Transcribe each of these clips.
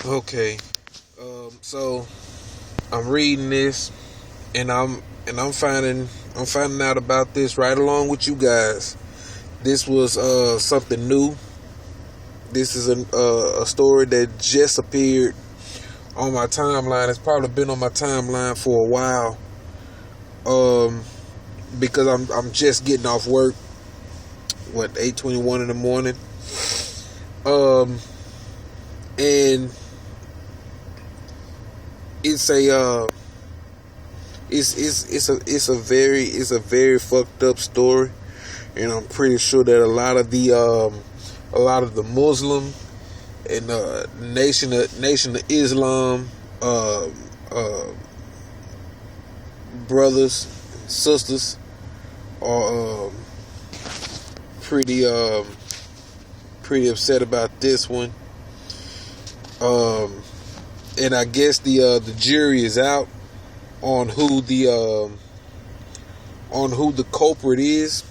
Okay. So I'm reading this, and I'm finding out about this right along with you guys. This was something new. This is a story that just appeared on my timeline. It's probably been on my timeline for a while. Um, because I'm just getting off work. 8:21 in the morning. Um, and it's a very fucked up story, and I'm pretty sure that a lot of the Muslim and Nation of Islam uh, brothers and sisters are pretty pretty upset about this one. And I guess the jury is out on who the culprit is.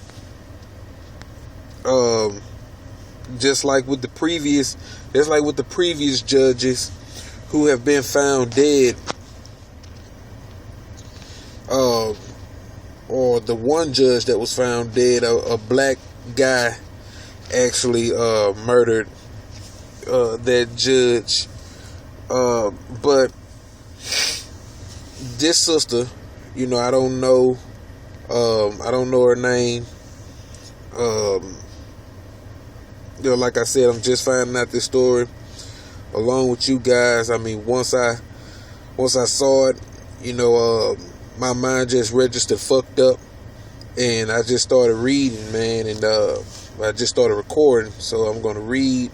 Just like with the previous judges who have been found dead, or the one judge that was found dead, a black guy actually murdered that judge. But this sister, I don't know her name. Like I said, I'm just finding out this story along with you guys. I mean, once I saw it, my mind just registered fucked up, and I just started reading, man, and I just started recording. So I'm gonna read,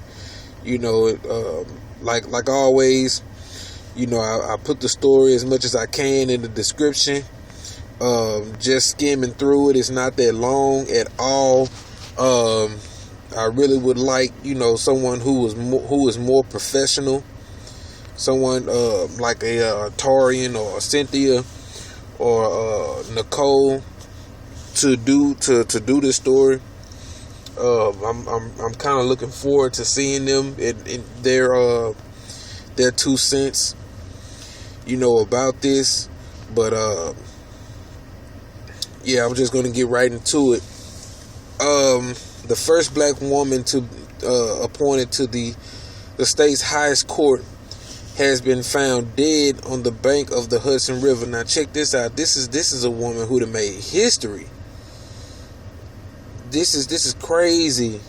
like always, I put the story as much as I can in the description. Just skimming through it. It's not that long at all. I really would like, someone who is more professional, someone like a Tarian or a Cynthia or Nicole to do this story. I'm kind of looking forward to seeing them in their 2 cents, about this. But yeah, I'm just gonna get right into it. The first black woman to appointed to the state's highest court has been found dead on the bank of the Hudson River. Now check this out. This is a woman who done made history. This is crazy.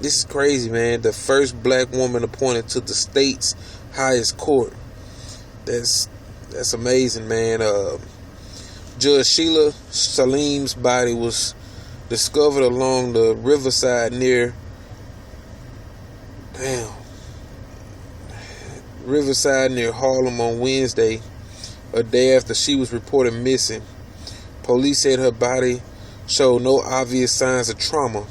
This is crazy, man. The first black woman appointed to the state's highest court. That's amazing, man. Judge Sheila Abdus-Salaam's body was discovered along the riverside near Harlem on Wednesday, a day after she was reported missing. Police said her body showed no obvious signs of trauma,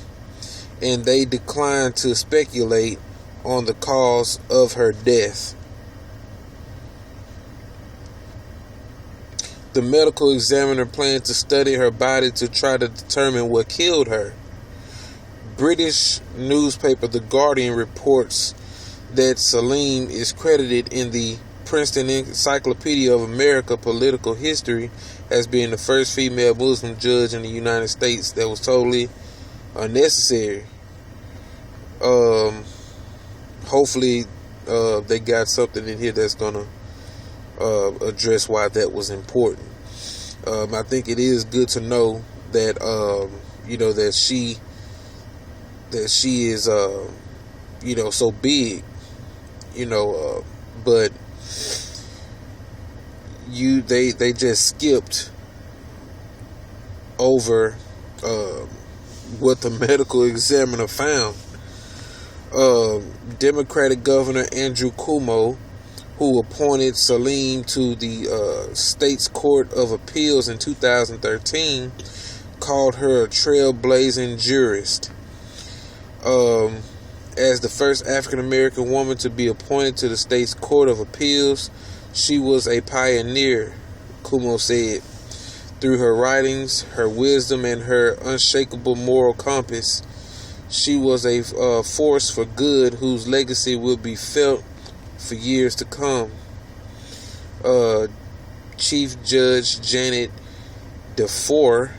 and they declined to speculate on the cause of her death. The medical examiner planned to study her body to try to determine what killed her. British newspaper The Guardian reports that Salaam is credited in the Princeton Encyclopedia of American political history as being the first female Muslim judge in the United States. That was totally unnecessary. Hopefully they got something in here that's gonna address why that was important. I think it is good to know that that she is so big, but they just skipped over what the medical examiner found. Democratic Governor Andrew Cuomo, who appointed Salaam to the state's Court of Appeals in 2013, called her a trailblazing jurist. As the first African-American woman to be appointed to the state's Court of Appeals, she was a pioneer, Cuomo said. Through her writings, her wisdom, and her unshakable moral compass, she was a force for good whose legacy will be felt for years to come. Chief Judge Janet DeFore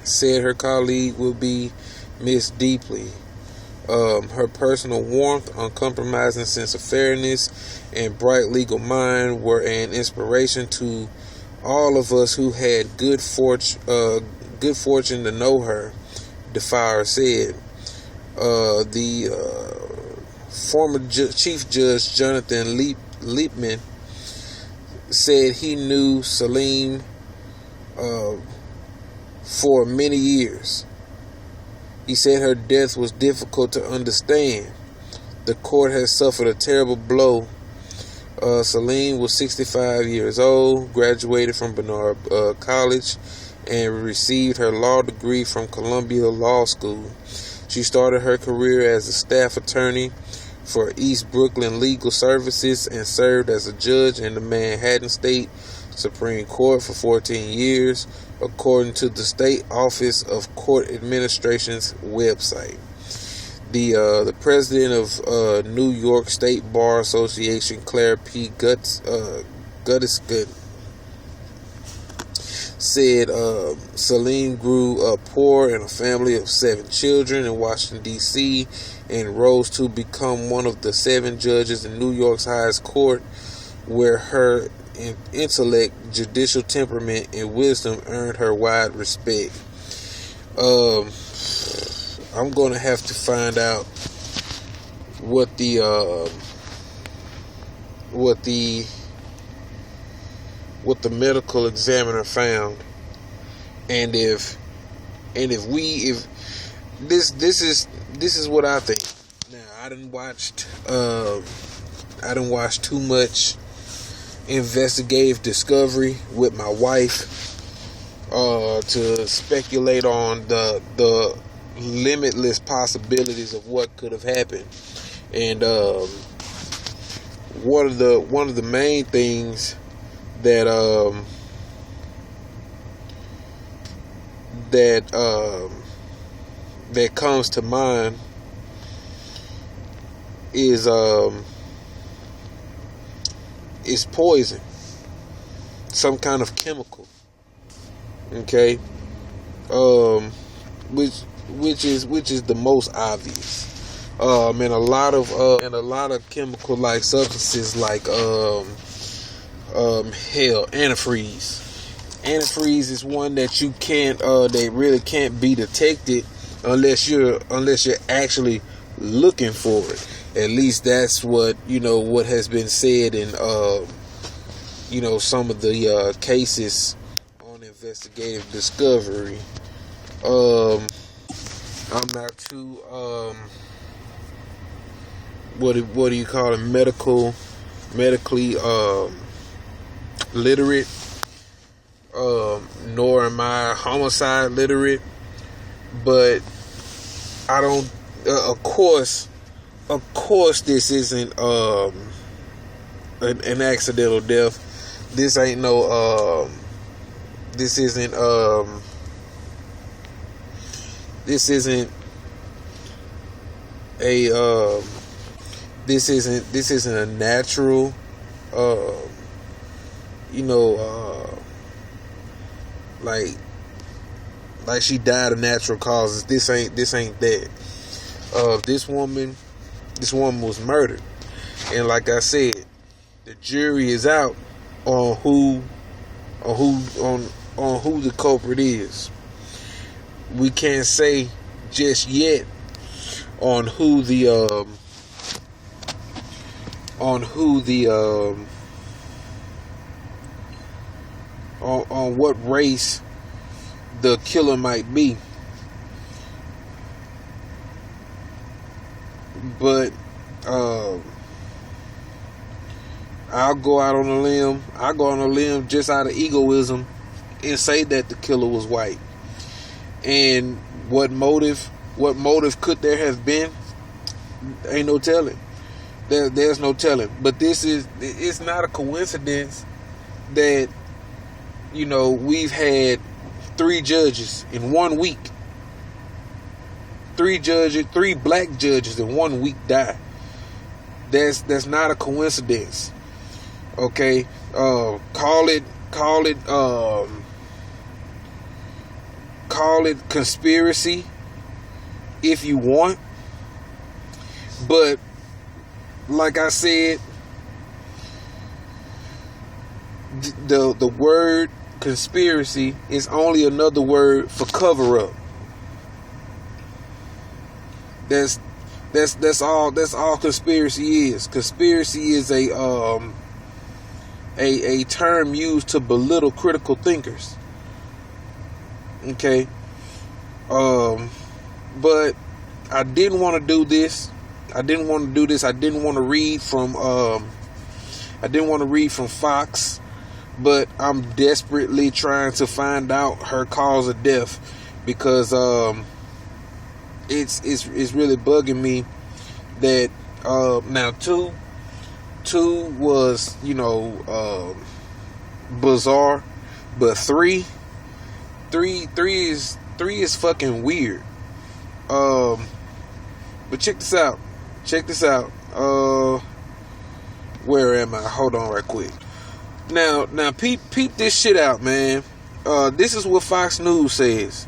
said her colleague will be missed deeply. Her personal warmth, uncompromising sense of fairness, and bright legal mind were an inspiration to all of us who had good fortune to know her, DeFore said. The former Chief Judge Jonathan Liebman said he knew Salaam for many years. He said her death was difficult to understand. The court has suffered a terrible blow. Salaam was 65 years old, graduated from Barnard College, and received her law degree from Columbia Law School. She started her career as a staff attorney for East Brooklyn Legal Services and served as a judge in the Manhattan State Supreme Court for 14 years, according to the State Office of Court Administration's website. The president of New York State Bar Association, Claire P. Guttisgood, said Salaam grew up poor in a family of 7 children in Washington, D.C., and rose to become one of the 7 judges in New York's highest court, where her intellect, judicial temperament, and wisdom earned her wide respect. I'm going to have to find out what the medical examiner found, and if this is what I think. Now, I didn't watch too much investigative discovery with my wife to speculate on the limitless possibilities of what could have happened. And one of the main things that comes to mind is poison, some kind of chemical. Okay, which is the most obvious. And a lot of chemical like substances like antifreeze. Antifreeze is one that you can't they really can't be detected unless you're actually looking for it. At least that's what has been said in some of the cases on investigative discovery. I'm not too what do you call it, medically literate, nor am I homicide literate, but I don't of course this isn't an accidental death. This isn't a natural like she died of natural causes. This ain't that. This woman was murdered, and like I said, the jury is out on who the culprit is. We can't say just yet on what race the killer might be. But I'll go out on a limb. I go on a limb just out of egoism and say that the killer was white. And what motive could there have been? Ain't no telling. There's no telling. But it's not a coincidence that we've had 3 judges in 1 week. 3 black judges in 1 week die. That's not a coincidence. Okay, call it conspiracy if you want, but like I said, the word conspiracy is only another word for cover up. That's all conspiracy is. Conspiracy is a term used to belittle critical thinkers. Okay. But I didn't want to do this. I didn't want to read from Fox, but I'm desperately trying to find out her cause of death, because it's really bugging me that now two was, bizarre, but three is fucking weird. But check this out. Where am I? Hold on right quick. Now peep this shit out, man. This is what Fox News says.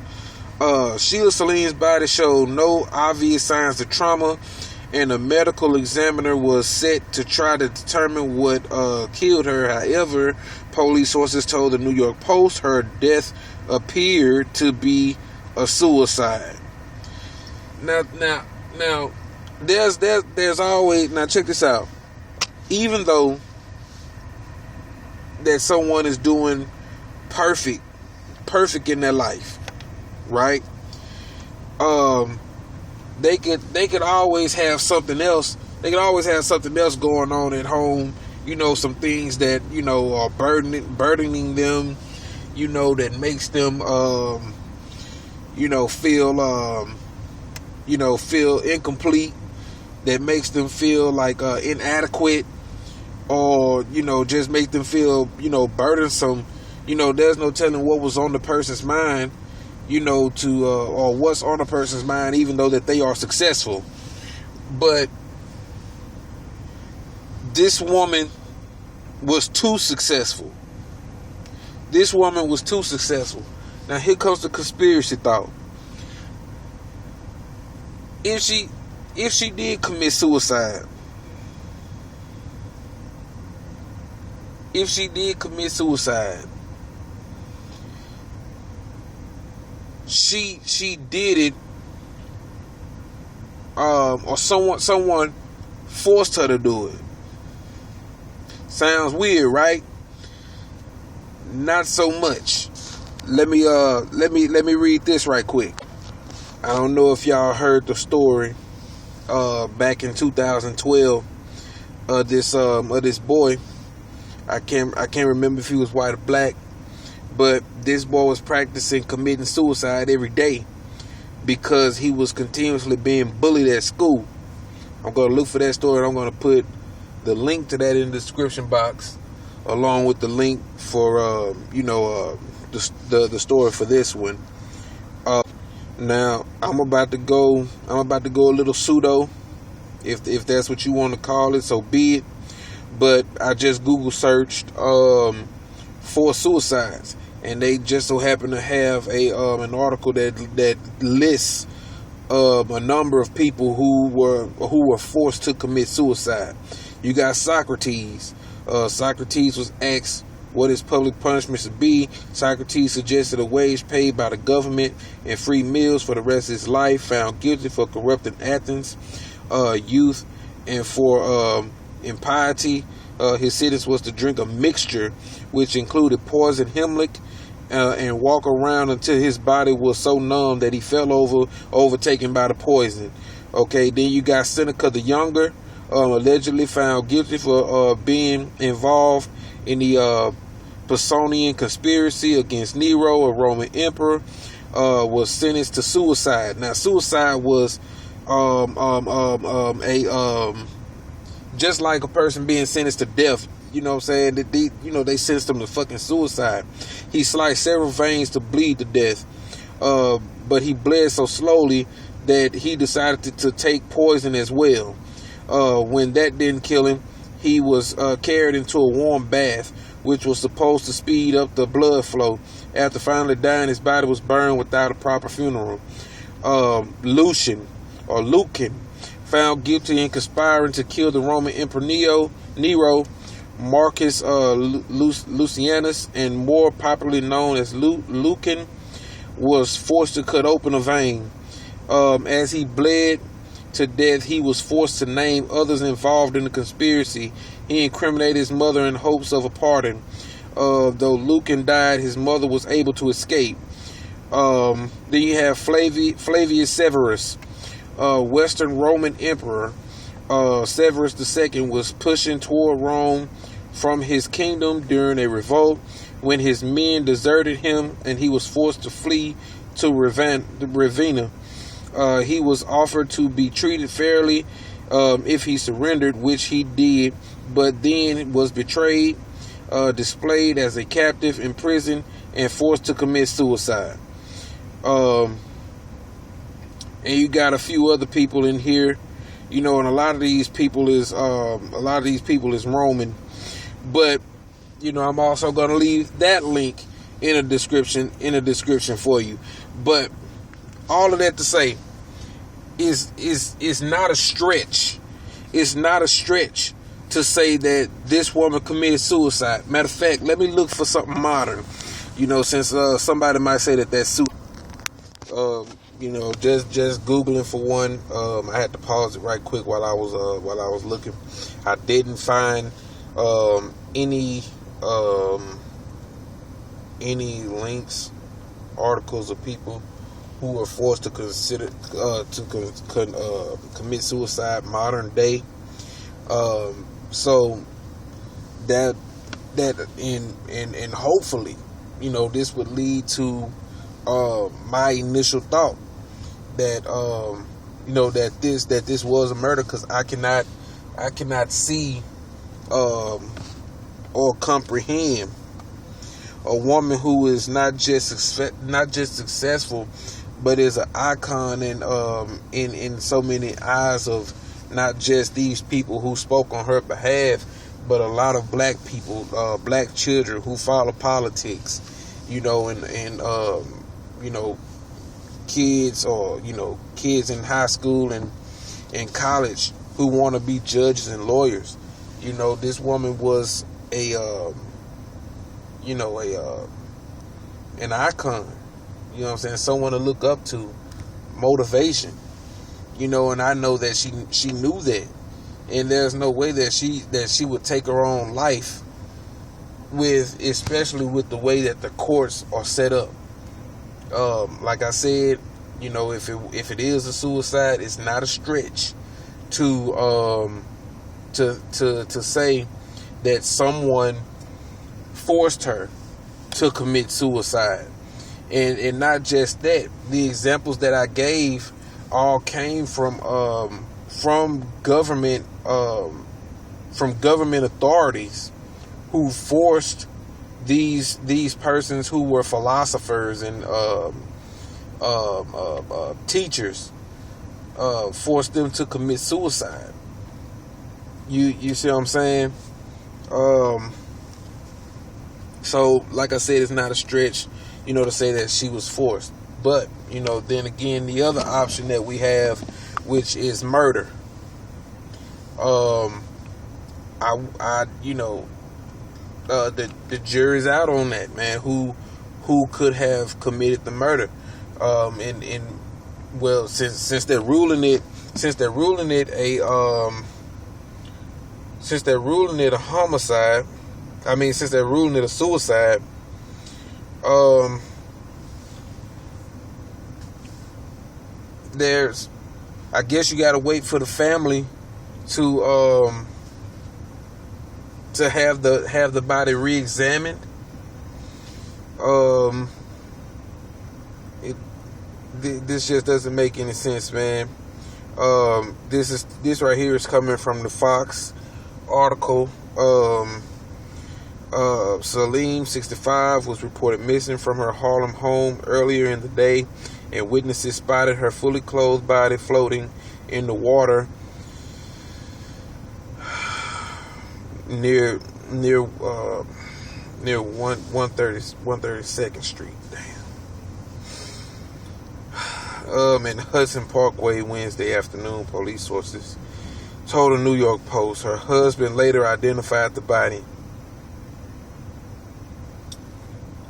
Sheila Abdus-Salaam's body showed no obvious signs of trauma, and a medical examiner was set to try to determine what killed her. However, police sources told the New York Post her death appeared to be a suicide. Now, there's always, now check this out. Even though that someone is doing perfect in their life, right? They could always have something else. They could always have something else going on at home. Some things that are burdening them. That makes them feel incomplete. That makes them feel like inadequate, or just make them feel burdensome. There's no telling what was on the person's mind. Or what's on a person's mind, even though that they are successful. But this woman was too successful. Now here comes the conspiracy thought. If she did commit suicide, she did it, or someone forced her to do it. Sounds weird, right? Not so much. Let me read this right quick. I don't know if y'all heard the story back in 2012 of this boy. I can't remember if he was white or black, but this boy was practicing committing suicide every day because he was continuously being bullied at school. I'm going to look for that story, and I'm going to put the link to that in the description box, along with the link for the story for this one. Now I'm about to go a little pseudo, if that's what you want to call it, so be it. But I just Google searched for suicides, and they just so happen to have an article that lists a number of people who were forced to commit suicide. You got Socrates. Socrates was asked what his public punishment should be. Socrates suggested a wage paid by the government and free meals for the rest of his life. Found guilty for corrupting Athens' youth and for impiety. His sentence was to drink a mixture which included poison hemlock and walk around until his body was so numb that he fell overtaken by the poison. Okay, then you got Seneca the Younger, allegedly found guilty for being involved in the Pisonian conspiracy against Nero, a Roman emperor, was sentenced to suicide. Now, suicide was just like a person being sentenced to death. You know what I'm saying? They sentenced him to fucking suicide. He sliced several veins to bleed to death, but he bled so slowly that he decided to take poison as well. When that didn't kill him, he was carried into a warm bath, which was supposed to speed up the blood flow. After finally dying, his body was burned without a proper funeral. Lucian, found guilty in conspiring to kill the Roman Emperor Nero, Marcus Lucianus, and more popularly known as Lucan, was forced to cut open a vein. As he bled to death, he was forced to name others involved in the conspiracy. He incriminated his mother in hopes of a pardon. Though Lucan died, his mother was able to escape. Then you have Flavius Severus, Western Roman Emperor. Severus II was pushing toward Rome from his kingdom during a revolt when his men deserted him and he was forced to flee to Ravenna. He was offered to be treated fairly if he surrendered, which he did, but then was betrayed, displayed as a captive in prison, and forced to commit suicide. And you got a few other people in here, and a lot of these people is Roman, but I'm also going to leave that link in a description for you. But all of that to say, is not a stretch. It's not a stretch to say that this woman committed suicide. Matter of fact, let me look for something modern. Since somebody might say that that's just Googling for one. I had to pause it right quick while I was looking. I didn't find any links, articles of people who were forced to commit suicide modern day. So that and hopefully, this would lead to my initial thought that that this was a murder, because I cannot see or comprehend a woman who is not just successful, but is an icon in so many eyes of not just these people who spoke on her behalf, but a lot of black people, black children who follow politics, and kids, or kids in high school and college who want to be judges and lawyers. This woman was an icon. Someone to look up to, motivation. And I know that she knew that, and there's no way that she would take her own life, especially with the way that the courts are set up. Like I said, if it is a suicide, it's not a stretch to say that someone forced her to commit suicide. And not just that, the examples that I gave all came from government authorities who forced these persons who were philosophers and teachers, forced them to commit suicide. You see what I'm saying? So like I said, it's not a stretch, to say that she was forced. But, then again, the other option that we have, which is murder. The jury's out on that, man. Who could have committed the murder? Since they're ruling it a homicide, since they're ruling it a suicide, I guess you gotta wait for the family to have the body re-examined. This just doesn't make any sense, man. This right here is coming from the Fox article. Salaam, 65, was reported missing from her Harlem home earlier in the day, and witnesses spotted her fully clothed body floating in the water near 132nd Street. Damn. In Hudson Parkway Wednesday afternoon, police sources told the New York Post. Her husband later identified the body.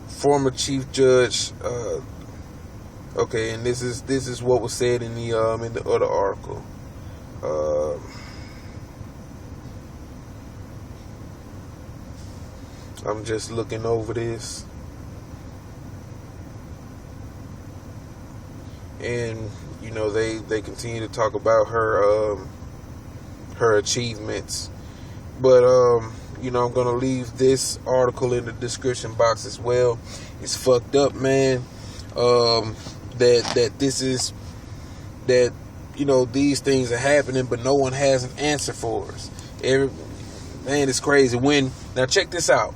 Former Chief Judge. Okay, and this is what was said in the other article. I'm just looking over this, and they continue to talk about her achievements, but I'm gonna leave this article in the description box as well. It's fucked up, man. That these things are happening, but no one has an answer for us. Man, it's crazy. Now check this out.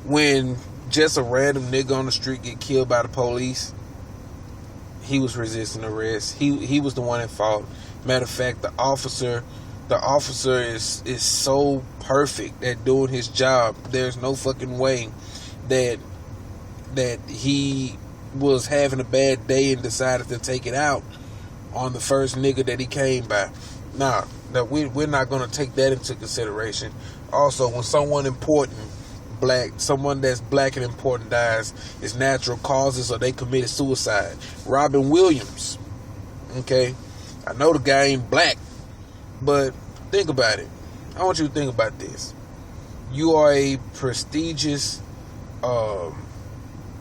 When just a random nigga on the street get killed by the police, he was resisting arrest. He was the one at fault. Matter of fact, the officer is so perfect at doing his job. There's no fucking way that he was having a bad day and decided to take it out on the first nigga that he came by. Nah, we're not going to take that into consideration. Also, when someone that's black and important dies, it's natural causes or they committed suicide. Robin Williams, okay? I know the guy ain't black, but think about it. I want you to think about this. You are a prestigious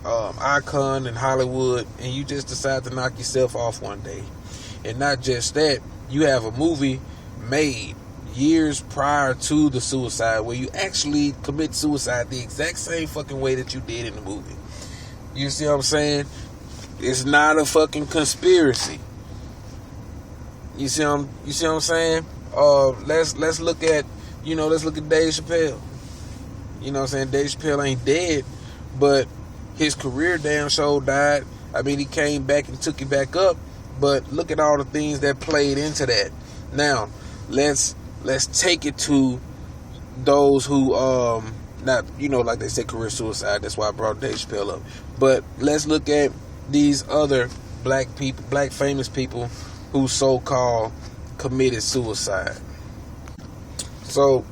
icon in Hollywood, and you just decide to knock yourself off one day. And not just that, you have a movie made years prior to the suicide where you actually commit suicide the exact same fucking way that you did in the movie. You see what I'm saying? It's not a fucking conspiracy. You see what I'm saying? Let's look at Dave Chappelle. You know what I'm saying? Dave Chappelle ain't dead, but his career damn sure died. I mean, he came back and took it back up, but look at all the things that played into that. Now, let's take it to those who not like they said, career suicide. That's why I brought Dave Chappelle up. But let's look at these other black famous people who so-called committed suicide. So,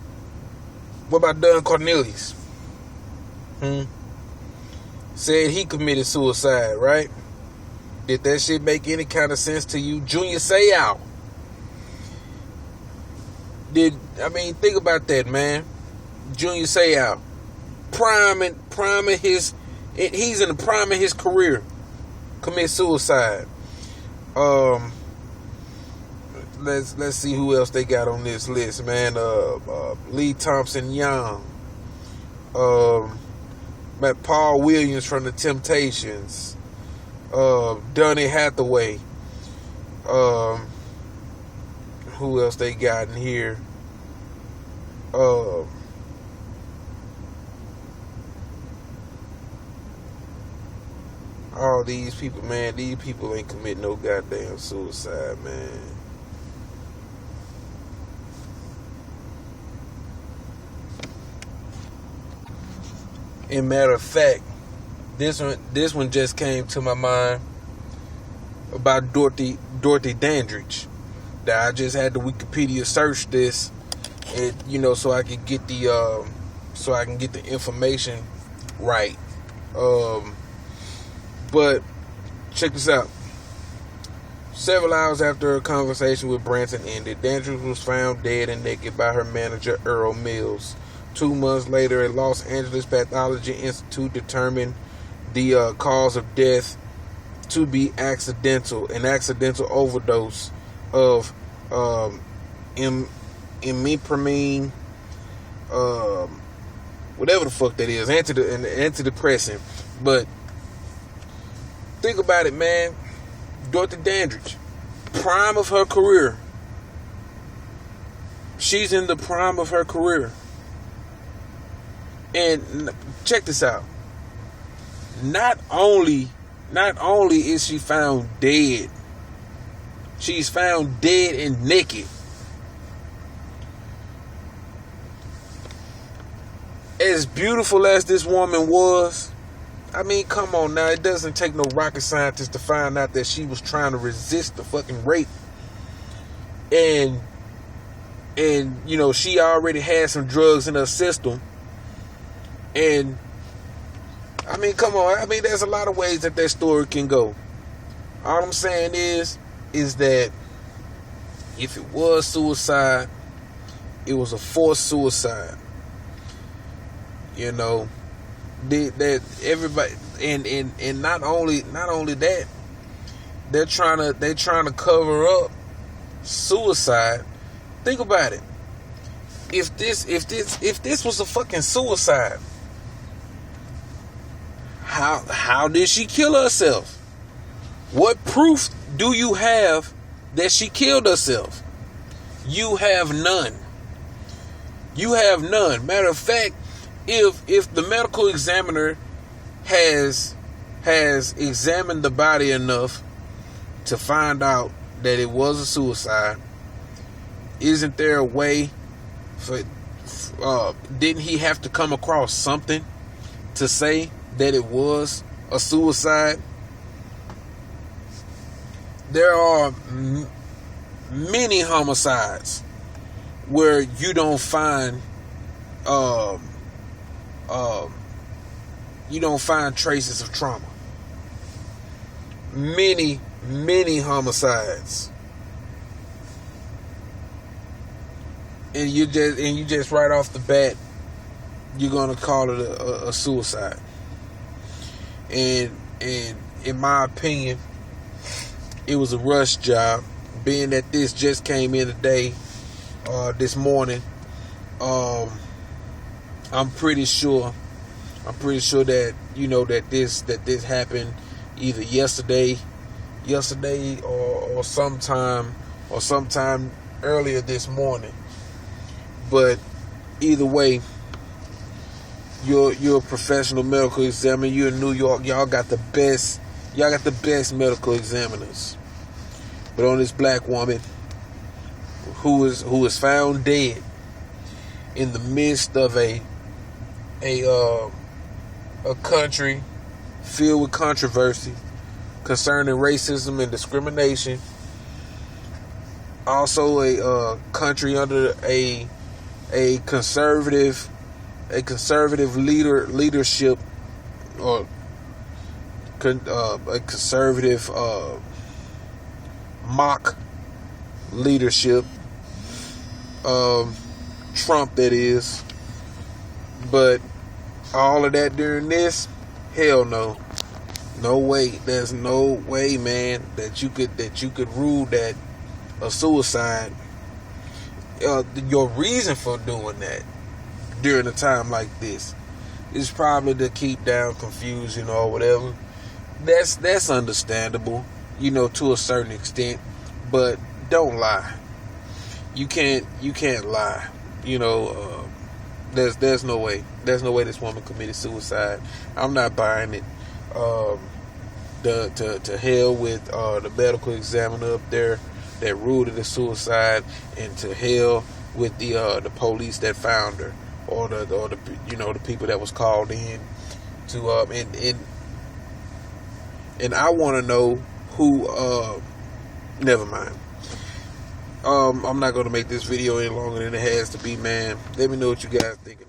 what about Don Cornelius? Said he committed suicide, right? Did that shit make any kind of sense to you? Junior Seau. Think about that, man. Junior Seau. He's in the prime of his career. Commit suicide. Let's see who else they got on this list, man. Lee Thompson Young. Paul Williams from the Temptations. Donny Hathaway. Who else they got in here? All these people, man. These people ain't commit no goddamn suicide, man. And matter of fact, this one just came to my mind about Dorothy Dandridge. That I just had to Wikipedia search this, and so I could get the information right. But check this out. Several hours after her conversation with Branson ended, Dandridge was found dead and naked by her manager Earl Mills. 2 months later, a Los Angeles Pathology Institute determined the cause of death to be an accidental overdose of imipramine, whatever the fuck that is, antidepressant. But think about it, man. Dorothy Dandridge, prime of her career. She's in the prime of her career. And check this out. Not only is she found dead, she's found dead and naked. as beautiful as this woman was, I mean, come on now. It doesn't take no rocket scientist to find out that she was trying to resist the fucking rape. And you know, she already had some drugs in her system. And I mean, come on. I mean, there's a lot of ways that story can go. All I'm saying is that if it was suicide, it was a forced suicide. You know, that everybody, and not only that, they're trying to cover up suicide. Think about it. If this was a fucking suicide, how did she kill herself? What proof do you have that she killed herself? You have none. You have none. Matter of fact, if the medical examiner has examined the body enough to find out that it was a suicide, isn't there a way for didn't he have to come across something to say that it was a suicide? There are many homicides where you don't find traces of trauma. Many homicides, and you just right off the bat, you're gonna call it a suicide. And in my opinion, it was a rush job. Being that this just came in today, this morning, I'm pretty sure that this happened either yesterday or sometime earlier this morning. But either way, you're a professional medical examiner. You're in New York. Y'all got the best medical examiners. But on this black woman who is found dead in the midst of a country filled with controversy concerning racism and discrimination, also a country under a conservative leadership, or a conservative mock leadership, Trump that is. But all of that during this, hell no. No way. There's no way, man, that you could rule that a suicide. Your reason for doing that during a time like this is probably to keep down confusion or whatever. That's understandable, to a certain extent, but don't lie. You can't lie. There's no way. There's no way this woman committed suicide. I'm not buying it. To hell with the medical examiner up there that ruled it a suicide, and to hell with the police that found her, or the people that was called in to and I want to know who. Never mind. I'm not going to make this video any longer than it has to be, man. Let me know what you guys think.